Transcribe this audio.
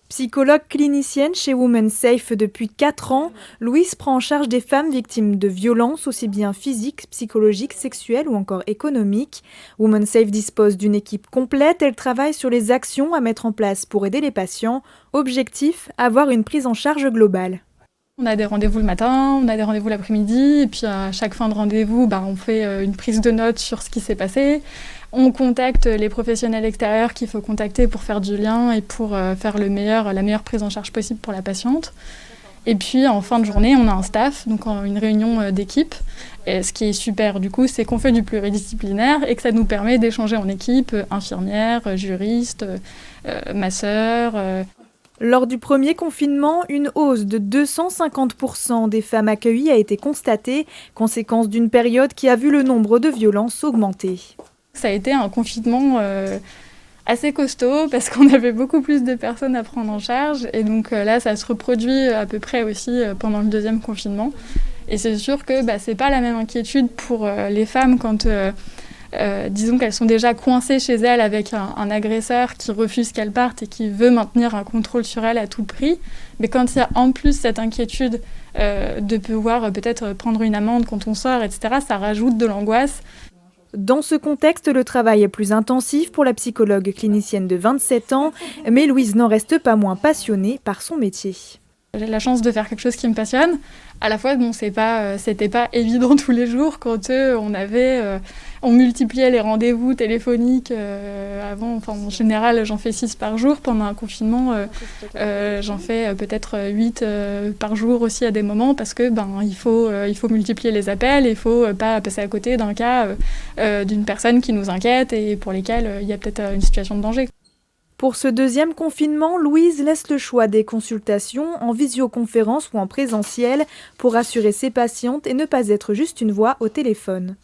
Psychologue clinicienne chez Women Safe depuis 4 ans, Louise prend en charge des femmes victimes de violences aussi bien physiques, psychologiques, sexuelles ou encore économiques. Women Safe dispose d'une équipe complète, elle travaille sur les actions à mettre en place pour aider les patients. Objectif, avoir une prise en charge globale. On a des rendez-vous le matin, on a des rendez-vous l'après-midi, et puis à chaque fin de rendez-vous, on fait une prise de notes sur ce qui s'est passé. On contacte les professionnels extérieurs qu'il faut contacter pour faire du lien et pour faire la meilleure prise en charge possible pour la patiente. Et puis en fin de journée, on a un staff, donc une réunion d'équipe. Et ce qui est super du coup, c'est qu'on fait du pluridisciplinaire et que ça nous permet d'échanger en équipe, infirmières, juristes, masseurs. Lors du premier confinement, une hausse de 250% des femmes accueillies a été constatée, conséquence d'une période qui a vu le nombre de violences augmenter. Ça a été un confinement assez costaud parce qu'on avait beaucoup plus de personnes à prendre en charge et donc là ça se reproduit à peu près aussi pendant le deuxième confinement. Et c'est sûr que c'est pas la même inquiétude pour les femmes quand disons qu'elles sont déjà coincées chez elles avec un agresseur qui refuse qu'elles partent et qui veut maintenir un contrôle sur elles à tout prix. Mais quand il y a en plus cette inquiétude de pouvoir peut-être prendre une amende quand on sort, etc., ça rajoute de l'angoisse. Dans ce contexte, le travail est plus intensif pour la psychologue clinicienne de 27 ans, mais Louise n'en reste pas moins passionnée par son métier. J'ai la chance de faire quelque chose qui me passionne. À la fois, c'était pas évident tous les jours quand on multipliait les rendez-vous téléphoniques. Avant, en général, j'en fais 6 par jour. Pendant un confinement, j'en fais peut-être 8 par jour aussi à des moments parce que il faut multiplier les appels. Il faut pas passer à côté d'un cas d'une personne qui nous inquiète et pour lesquelles il y a peut-être une situation de danger. Pour ce deuxième confinement, Louise laisse le choix des consultations en visioconférence ou en présentiel pour rassurer ses patientes et ne pas être juste une voix au téléphone.